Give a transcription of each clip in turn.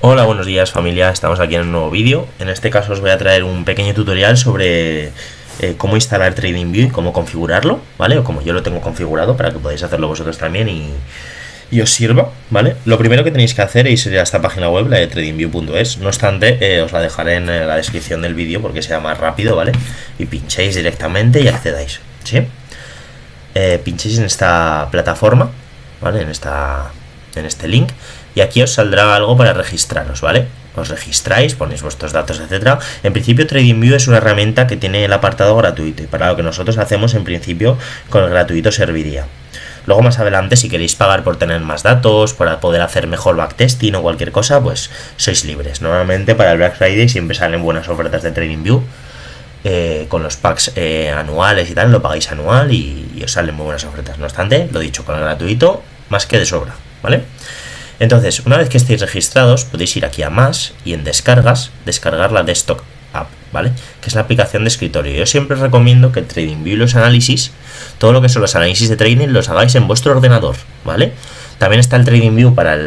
Hola, buenos días familia, estamos aquí en un nuevo vídeo. En este caso os voy a traer un pequeño tutorial sobre cómo instalar TradingView y cómo configurarlo, ¿vale? O como yo lo tengo configurado para que podáis hacerlo vosotros también y os sirva, ¿vale? Lo primero que tenéis que hacer es ir a esta página web, la de tradingview.es. No obstante, os la dejaré en la descripción del vídeo porque sea más rápido, ¿vale? Y pinchéis directamente y accedáis, ¿sí? Pinchéis en esta plataforma, ¿vale? En este link. Y aquí os saldrá algo para registraros, ¿vale? Os registráis, ponéis vuestros datos, etcétera. En principio TradingView es una herramienta que tiene el apartado gratuito y para lo que nosotros hacemos en principio con el gratuito serviría. Luego más adelante, si queréis pagar por tener más datos, para poder hacer mejor backtesting o cualquier cosa, pues sois libres. Normalmente para el Black Friday siempre salen buenas ofertas de TradingView. Con los packs anuales y tal, lo pagáis anual y os salen muy buenas ofertas. No obstante, lo dicho, con el gratuito más que de sobra, ¿vale? Entonces, una vez que estéis registrados, podéis ir aquí a más y en descargas, descargar la Desktop App, ¿vale? Que es la aplicación de escritorio. Yo siempre os recomiendo que el TradingView y los análisis, todo lo que son los análisis de trading, los hagáis en vuestro ordenador, ¿vale? También está el TradingView para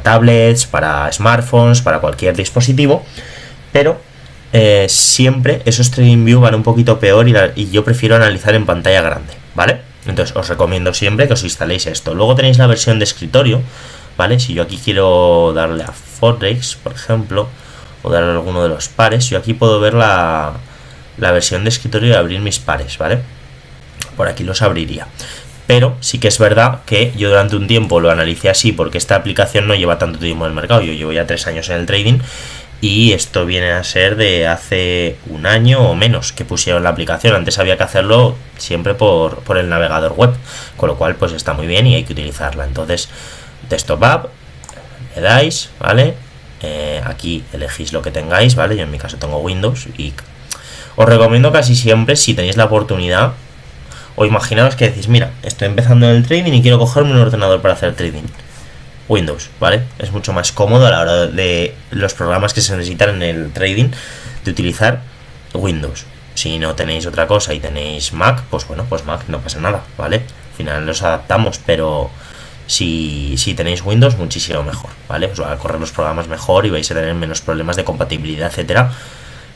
tablets, para smartphones, para cualquier dispositivo, pero siempre esos TradingView van un poquito peor y yo prefiero analizar en pantalla grande, ¿vale? Entonces os recomiendo siempre que os instaléis esto. Luego tenéis la versión de escritorio, ¿vale? Si yo aquí quiero darle a Forex, por ejemplo, o darle a alguno de los pares, yo aquí puedo ver la versión de escritorio y abrir mis pares, ¿vale? Por aquí los abriría. Pero sí que es verdad que yo durante un tiempo lo analicé así porque esta aplicación no lleva tanto tiempo en el mercado. Yo llevo ya 3 años en el trading y esto viene a ser de hace un año o menos que pusieron la aplicación. Antes había que hacerlo siempre por el navegador web, con lo cual pues está muy bien y hay que utilizarla. Entonces, Desktop App, le dais, ¿vale? Aquí elegís lo que tengáis, ¿vale? Yo en mi caso tengo Windows y os recomiendo casi siempre, si tenéis la oportunidad, o imaginaos que decís, mira, estoy empezando en el trading y quiero cogerme un ordenador para hacer trading. Windows, ¿vale? Es mucho más cómodo a la hora de los programas que se necesitan en el trading de utilizar Windows. Si no tenéis otra cosa y tenéis Mac, pues bueno, pues Mac no pasa nada, ¿vale? Al final los adaptamos, pero si tenéis Windows, muchísimo mejor, ¿vale? Os va a correr los programas mejor y vais a tener menos problemas de compatibilidad, etcétera,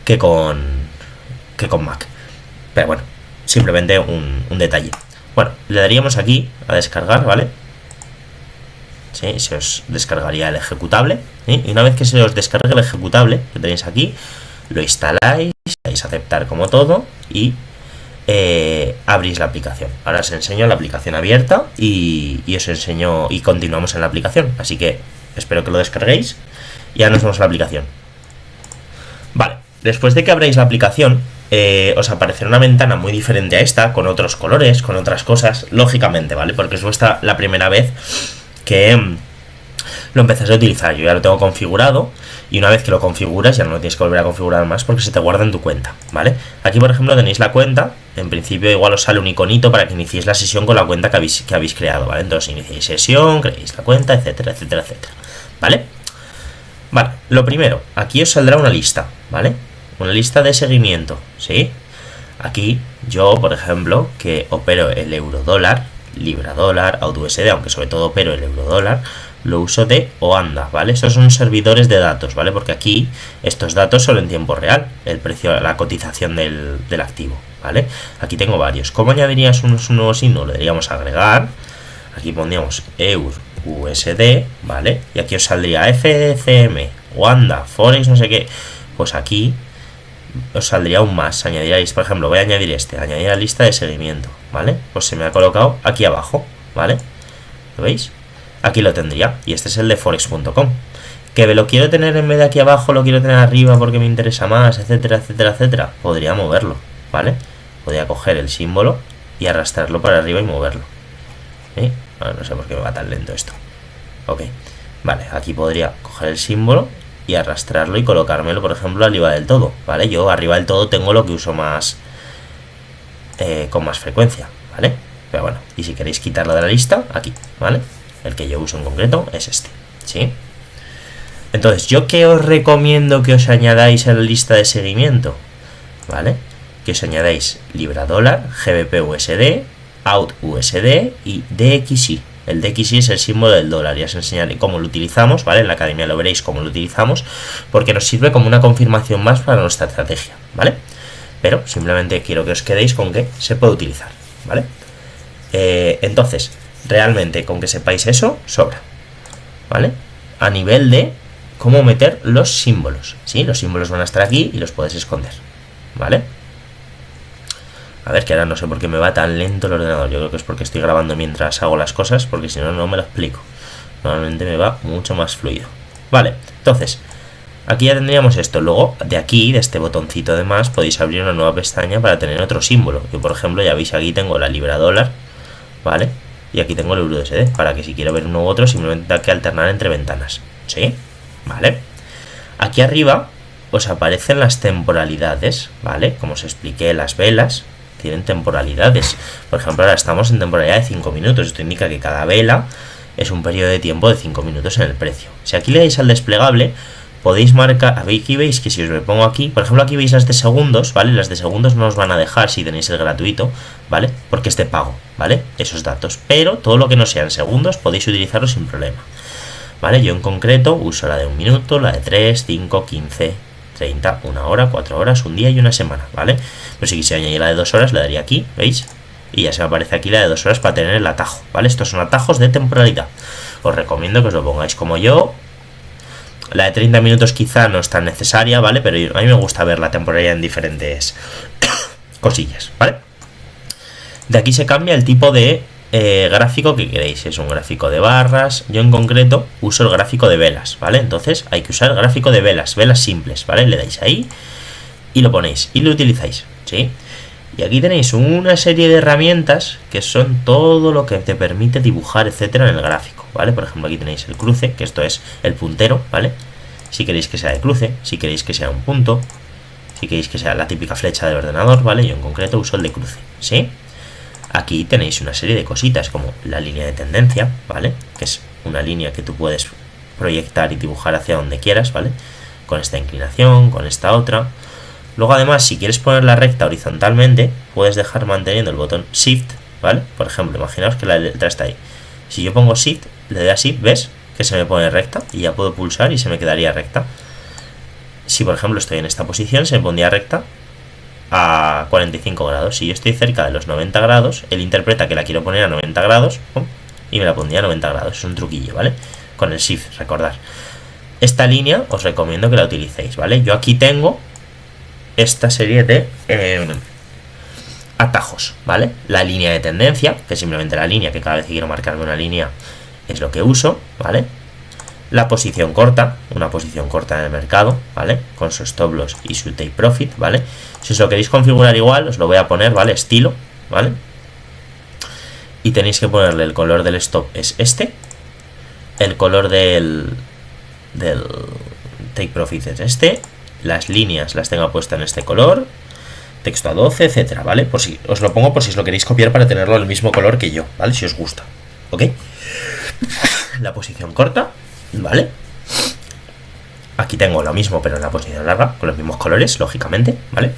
que con Mac. Pero bueno, simplemente un detalle. Bueno, le daríamos aquí a descargar, ¿vale? ¿Sí? Se os descargaría el ejecutable, ¿sí? Y una vez que se os descargue el ejecutable que tenéis aquí, lo instaláis, dais a aceptar como todo y abrís la aplicación. Ahora os enseño la aplicación abierta y os enseño y continuamos en la aplicación, así que espero que lo descarguéis y ya nos vemos en la aplicación. Vale, después de que abráis la aplicación os aparecerá una ventana muy diferente a esta, con otros colores, con otras cosas, lógicamente, ¿vale? Porque es la primera vez que lo empezás a utilizar. Yo ya lo tengo configurado y una vez que lo configuras ya no lo tienes que volver a configurar más porque se te guarda en tu cuenta, ¿vale? Aquí por ejemplo tenéis la cuenta. En principio igual os sale un iconito para que iniciéis la sesión con la cuenta que habéis creado, ¿vale? Entonces iniciéis sesión, creéis la cuenta, etcétera, etcétera, etcétera, ¿vale? Vale, lo primero, aquí os saldrá una lista, ¿vale? Una lista de seguimiento, ¿sí? Aquí yo, por ejemplo, que opero el euro dólar, libra dólar, AUD USD, aunque sobre todo opero el euro dólar, lo uso de Oanda, ¿vale? Estos son servidores de datos, ¿vale? Porque aquí estos datos son en tiempo real, el precio, la cotización del activo, ¿vale? Aquí tengo varios. ¿Cómo añadirías un nuevo signo? Le daríamos a agregar, aquí pondríamos EUR USD, ¿vale? Y aquí os saldría FCM, Oanda, Forex, no sé qué. Pues aquí os saldría aún más, añadiréis, por ejemplo, voy a añadir añadir a lista de seguimiento, ¿vale? Pues se me ha colocado aquí abajo, ¿vale? ¿Lo veis? Aquí lo tendría, y este es el de forex.com. Que lo quiero tener en vez de aquí abajo, lo quiero tener arriba porque me interesa más, etcétera, etcétera, etcétera. Podría moverlo, ¿vale? Podría coger el símbolo y arrastrarlo para arriba y moverlo. ¿Sí? Bueno, no sé por qué me va tan lento esto. Ok, vale, aquí podría coger el símbolo y arrastrarlo y colocármelo, por ejemplo, arriba del todo, ¿vale? Yo arriba del todo tengo lo que uso más con más frecuencia, ¿vale? Pero bueno, y si queréis quitarlo de la lista, aquí, ¿vale? El que yo uso en concreto es este, ¿sí? Entonces, ¿yo qué os recomiendo que os añadáis a la lista de seguimiento? ¿Vale? Que os añadáis libra dólar, GBP USD, AUD USD y DXY, El DXY es el símbolo del dólar, ya os enseñaré cómo lo utilizamos, ¿vale? En la academia lo veréis cómo lo utilizamos, porque nos sirve como una confirmación más para nuestra estrategia, ¿vale? Pero simplemente quiero que os quedéis con que se puede utilizar, ¿vale? Entonces, realmente con que sepáis eso, sobra, ¿vale? A nivel de cómo meter los símbolos, ¿sí? Los símbolos van a estar aquí y los puedes esconder, ¿vale? A ver, que ahora no sé por qué me va tan lento el ordenador. Yo creo que es porque estoy grabando mientras hago las cosas, porque si no, no me lo explico. Normalmente me va mucho más fluido. Vale, entonces, aquí ya tendríamos esto. Luego, de aquí, de este botoncito de más, podéis abrir una nueva pestaña para tener otro símbolo. Yo, por ejemplo, ya veis aquí tengo la libra dólar, ¿vale? Y aquí tengo el euro USD, para que si quiero ver uno u otro, simplemente tenga que alternar entre ventanas. ¿Sí? ¿Vale? Aquí arriba os aparecen las temporalidades, ¿vale? Como os expliqué, las velas tienen temporalidades. Por ejemplo, ahora estamos en temporalidad de 5 minutos. Esto indica que cada vela es un periodo de tiempo de 5 minutos en el precio. Si aquí le dais al desplegable, podéis marcar, aquí veis que si os lo pongo aquí, por ejemplo, aquí veis las de segundos, ¿vale? Las de segundos no os van a dejar si tenéis el gratuito, ¿vale? Porque es de pago, ¿vale? Esos datos. Pero todo lo que no sean segundos podéis utilizarlo sin problema, ¿vale? Yo en concreto uso la de 1 minuto, la de 3, 5, 15, 30, 1 hora, 4 horas, un día y una semana, ¿vale? Pero si quisiera añadir la de 2 horas, le daría aquí, ¿veis? Y ya se me aparece aquí la de 2 horas para tener el atajo, ¿vale? Estos son atajos de temporalidad. Os recomiendo que os lo pongáis como yo. La de 30 minutos quizá no es tan necesaria, ¿vale? Pero a mí me gusta ver la temporalidad en diferentes cosillas, ¿vale? De aquí se cambia el tipo de gráfico que queréis. Es un gráfico de barras. Yo en concreto uso el gráfico de velas, ¿vale? Entonces hay que usar el gráfico de velas simples, ¿vale? Le dais ahí y lo ponéis y lo utilizáis, ¿sí? Y aquí tenéis una serie de herramientas que son todo lo que te permite dibujar, etcétera, en el gráfico, ¿vale? Por ejemplo, aquí tenéis el cruce, que esto es el puntero, ¿vale? Si queréis que sea de cruce, si queréis que sea un punto, si queréis que sea la típica flecha del ordenador, ¿vale? Yo en concreto uso el de cruce, ¿sí? Aquí tenéis una serie de cositas como la línea de tendencia, ¿vale? Que es una línea que tú puedes proyectar y dibujar hacia donde quieras, ¿vale? Con esta inclinación, con esta otra. Luego además, si quieres ponerla recta horizontalmente, puedes dejar manteniendo el botón Shift, ¿vale? Por ejemplo, imaginaos que la letra está ahí. Si yo pongo Shift, le doy a Shift, ¿ves? Que se me pone recta y ya puedo pulsar y se me quedaría recta. Si por ejemplo estoy en esta posición, se me pondría recta a 45 grados. Si yo estoy cerca de los 90 grados, él interpreta que la quiero poner a 90 grados, ¡pum!, y me la pondría a 90 grados. Es un truquillo, ¿vale? Con el Shift, recordad. Esta línea os recomiendo que la utilicéis, ¿vale? Yo aquí tengo esta serie de atajos, ¿vale? La línea de tendencia, que es simplemente la línea, que cada vez que quiero marcarme una línea es lo que uso, ¿vale? La posición corta, una posición corta en el mercado, ¿vale? Con su stop loss y su take profit, ¿vale? Si os lo queréis configurar igual, os lo voy a poner, ¿vale? Estilo, ¿vale? Y tenéis que ponerle el color del stop es este, el color del take profit es este, las líneas las tengo puestas en este color, texto a 12, etcétera, ¿vale? Por si os lo pongo por si os lo queréis copiar para tenerlo el mismo color que yo, ¿vale? Si os gusta, ¿ok? La posición corta, ¿vale? Aquí tengo lo mismo, pero en la posición larga, con los mismos colores, lógicamente, ¿vale?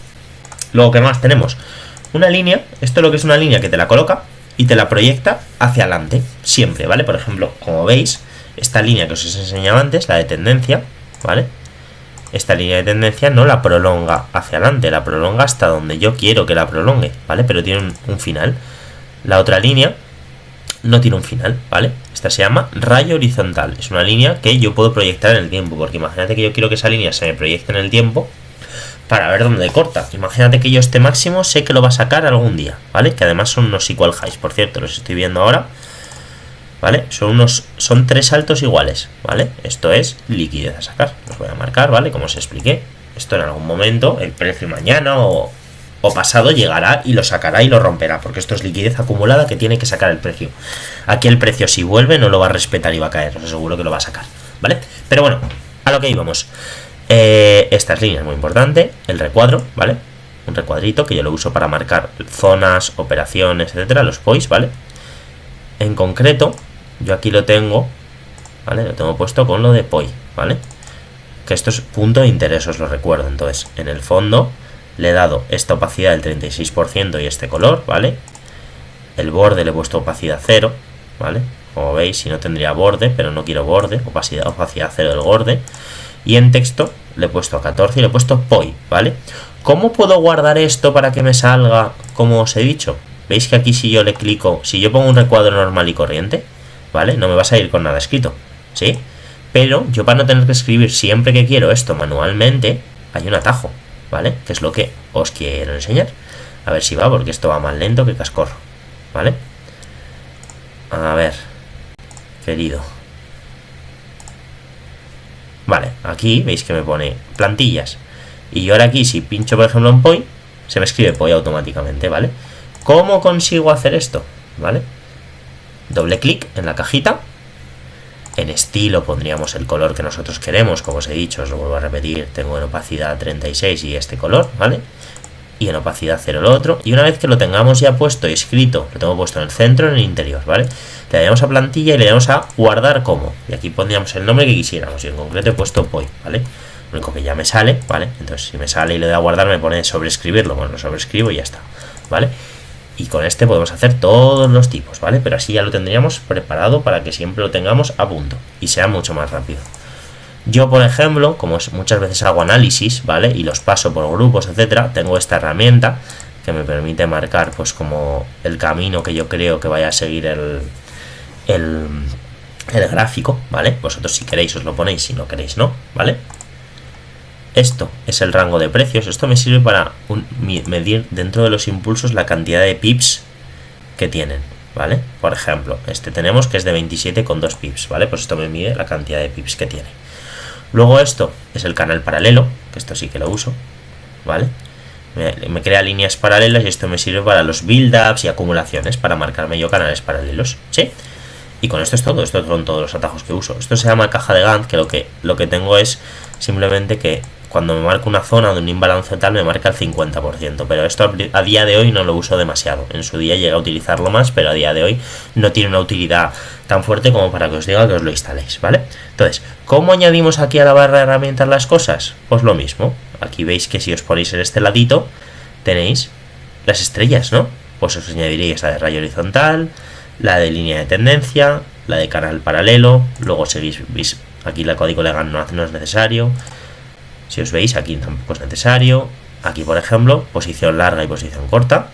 Luego, ¿qué más tenemos? Una línea, esto es lo que es una línea que te la coloca y te la proyecta hacia adelante, siempre, ¿vale? Por ejemplo, como veis, esta línea que os he enseñado antes, la de tendencia, ¿vale? Esta línea de tendencia no la prolonga hacia adelante, la prolonga hasta donde yo quiero que la prolongue, ¿vale? Pero tiene un final. La otra línea no tiene un final, ¿vale? Esta se llama rayo horizontal. Es una línea que yo puedo proyectar en el tiempo, porque imagínate que yo quiero que esa línea se me proyecte en el tiempo para ver dónde corta. Imagínate que yo este máximo sé que lo va a sacar algún día, ¿vale? Que además son unos equal highs, por cierto, los estoy viendo ahora, ¿vale? Son 3 saltos iguales, ¿vale? Esto es liquidez a sacar. Los voy a marcar, ¿vale? Como os expliqué. Esto en algún momento, el precio mañana o pasado llegará y lo sacará y lo romperá, porque esto es liquidez acumulada que tiene que sacar el precio. Aquí el precio, si vuelve, no lo va a respetar y va a caer, os aseguro que lo va a sacar, ¿vale? Pero bueno, a lo que íbamos. Estas líneas, muy importante, el recuadro, ¿vale? Un recuadrito que yo lo uso para marcar zonas, operaciones, etcétera, los POIs, ¿vale? En concreto, yo aquí lo tengo, ¿vale? Lo tengo puesto con lo de POI, ¿vale? Que esto es punto de interés, os lo recuerdo. Entonces, en el fondo le he dado esta opacidad del 36% y este color, ¿vale? El borde le he puesto opacidad 0, ¿vale? como veis, si no tendría borde, pero no quiero borde, opacidad 0 del borde. Y en texto le he puesto 14 y le he puesto POI, ¿vale? ¿Cómo puedo guardar esto para que me salga como os he dicho? Veis que aquí si yo le clico, si yo pongo un recuadro normal y corriente, ¿vale? No me va a salir con nada escrito, ¿sí? Pero yo, para no tener que escribir siempre que quiero esto manualmente, hay un atajo, ¿vale? Que es lo que os quiero enseñar. A ver si va, porque esto va más lento que cascorro, ¿vale? A ver, querido. Vale, aquí veis que me pone plantillas. Y yo ahora aquí, si pincho por ejemplo en POI, se me escribe POI automáticamente, ¿vale? ¿Cómo consigo hacer esto? ¿Vale? Doble clic en la cajita. En estilo pondríamos el color que nosotros queremos, como os he dicho, os lo vuelvo a repetir, tengo en opacidad 36 y este color, ¿vale? Y en opacidad 0 el otro, y una vez que lo tengamos ya puesto y escrito, lo tengo puesto en el centro, en el interior, ¿vale? Le damos a plantilla y le damos a guardar como, y aquí pondríamos el nombre que quisiéramos, y en concreto he puesto POI, ¿vale? Lo único que ya me sale, ¿vale? Entonces si me sale y le doy a guardar me pone sobreescribirlo, bueno, lo sobreescribo y ya está, ¿vale? Y con este podemos hacer todos los tipos, ¿vale? Pero así ya lo tendríamos preparado para que siempre lo tengamos a punto y sea mucho más rápido. Yo, por ejemplo, como muchas veces hago análisis, ¿vale? Y los paso por grupos, etcétera, tengo esta herramienta que me permite marcar, pues, como el camino que yo creo que vaya a seguir el gráfico, ¿vale? Vosotros si queréis os lo ponéis, si no queréis no, ¿vale? Esto es el rango de precios. Esto me sirve para medir dentro de los impulsos la cantidad de pips que tienen, ¿vale? Por ejemplo, este tenemos que es de 27,2 pips, ¿vale? Pues esto me mide la cantidad de pips que tiene. Luego esto es el canal paralelo, que esto sí que lo uso, ¿vale? Me crea líneas paralelas y esto me sirve para los build-ups y acumulaciones, para marcarme yo canales paralelos, ¿sí? Y con esto es todo, estos son todos los atajos que uso. Esto se llama caja de Gantt, que lo que tengo es simplemente que cuando me marca una zona de un imbalance tal me marca el 50%, pero esto a día de hoy no lo uso demasiado. En su día llegué a utilizarlo más, pero a día de hoy no tiene una utilidad tan fuerte como para que os diga que os lo instaléis, ¿vale? Entonces, ¿cómo añadimos aquí a la barra de herramientas las cosas? Pues lo mismo. Aquí veis que si os ponéis en este ladito tenéis las estrellas, ¿no? Pues os añadiréis la de rayo horizontal, la de línea de tendencia, la de canal paralelo, luego seguís, veis aquí el código legal no es necesario. Si os veis, aquí tampoco es necesario. Aquí, por ejemplo, posición larga y posición corta.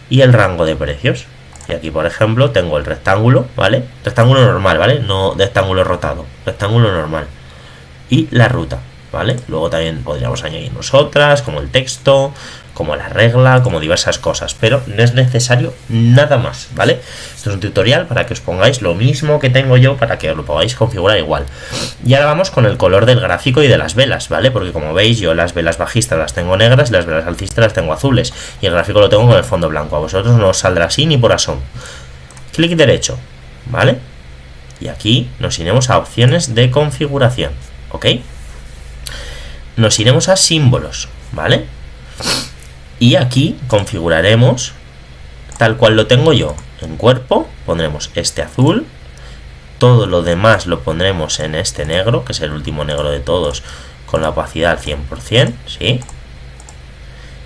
Y el rango de precios. Y aquí, por ejemplo, tengo el rectángulo, ¿vale? Rectángulo normal, ¿vale? No rectángulo rotado. Rectángulo normal. Y la ruta, ¿vale? Luego también podríamos añadir nosotras, como el texto, como la regla, como diversas cosas. Pero no es necesario nada más, ¿vale? Esto es un tutorial para que os pongáis lo mismo que tengo yo, para que os lo podáis configurar igual. Y ahora vamos con el color del gráfico y de las velas, ¿vale? Porque como veis yo las velas bajistas las tengo negras y las velas alcistas las tengo azules. Y el gráfico lo tengo con el fondo blanco. A vosotros no os saldrá así ni por asomo. Clic derecho, ¿vale? Y aquí nos iremos a opciones de configuración, ¿ok? Nos iremos a símbolos, ¿vale? Y aquí configuraremos tal cual lo tengo yo. En cuerpo pondremos este azul. Todo lo demás lo pondremos en este negro, que es el último negro de todos, con la opacidad al 100%, ¿sí?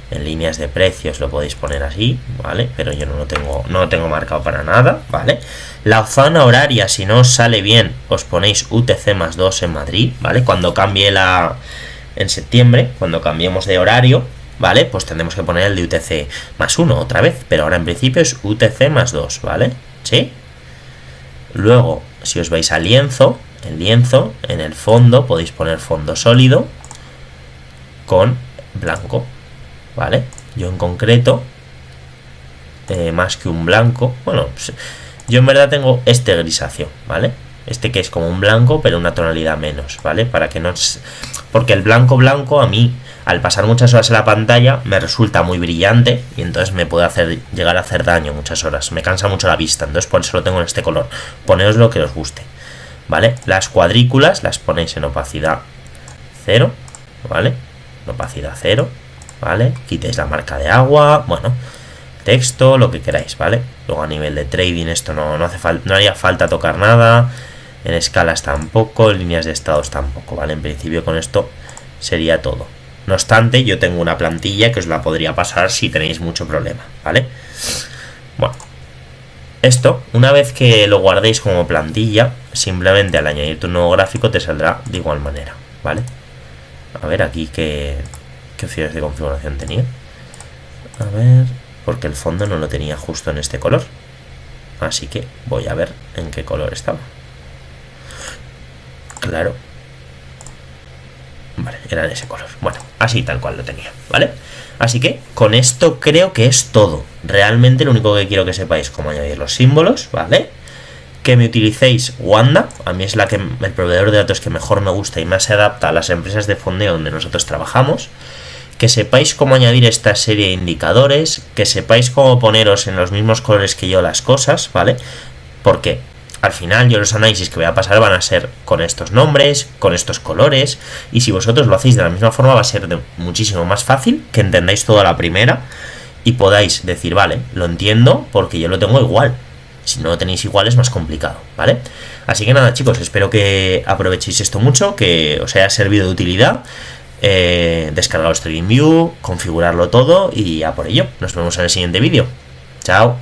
En líneas de precios lo podéis poner así, ¿vale? Pero yo no lo tengo marcado para nada, ¿vale? La zona horaria, si no os sale bien, os ponéis UTC más 2 en Madrid, ¿vale? Cuando cambie en septiembre, cuando cambiemos de horario, ¿vale? Pues tendremos que poner el de UTC más 1 otra vez, pero ahora en principio es UTC más 2, ¿vale? ¿Sí? Luego, si os vais al lienzo, en el fondo podéis poner fondo sólido con blanco, ¿vale? Yo en concreto, más que un blanco, bueno, pues, yo en verdad tengo este grisáceo, ¿vale? Este que es como un blanco, pero una tonalidad menos, ¿vale? Para que no... Porque el blanco a mí, al pasar muchas horas en la pantalla, me resulta muy brillante y entonces me puede llegar a hacer daño muchas horas. Me cansa mucho la vista, entonces por eso lo tengo en este color. Poneos lo que os guste, ¿vale? Las cuadrículas las ponéis en opacidad 0, ¿vale? Opacidad 0, ¿vale? Quitéis la marca de agua, bueno, texto, lo que queráis, ¿vale? Luego a nivel de trading esto no haría falta tocar nada. En escalas tampoco, en líneas de estados tampoco, ¿vale? En principio con esto sería todo. No obstante, yo tengo una plantilla que os la podría pasar si tenéis mucho problema, ¿vale? Bueno, Esto, una vez que lo guardéis como plantilla, simplemente al añadir tu nuevo gráfico te saldrá de igual manera, ¿vale? A ver aquí qué opciones de configuración tenía. A ver, porque el fondo no lo tenía justo en este color. Así que voy a ver en qué color estaba. Claro. Vale, era en ese color. Bueno, así tal cual lo tenía, ¿vale? Así que con esto creo que es todo. Realmente lo único que quiero que sepáis cómo añadir los símbolos, ¿vale? Que me utilicéis Wanda, a mí es el proveedor de datos que mejor me gusta y más se adapta a las empresas de fondeo donde nosotros trabajamos. Que sepáis cómo añadir esta serie de indicadores, que sepáis cómo poneros en los mismos colores que yo las cosas, ¿vale? Porque al final yo los análisis que voy a pasar van a ser con estos nombres, con estos colores, y si vosotros lo hacéis de la misma forma va a ser muchísimo más fácil que entendáis todo a la primera y podáis decir, vale, lo entiendo porque yo lo tengo igual. Si no lo tenéis igual es más complicado, ¿vale? Así que nada, chicos, espero que aprovechéis esto mucho, que os haya servido de utilidad. Descargaros TradingView, configurarlo todo y a por ello. Nos vemos en el siguiente vídeo. Chao.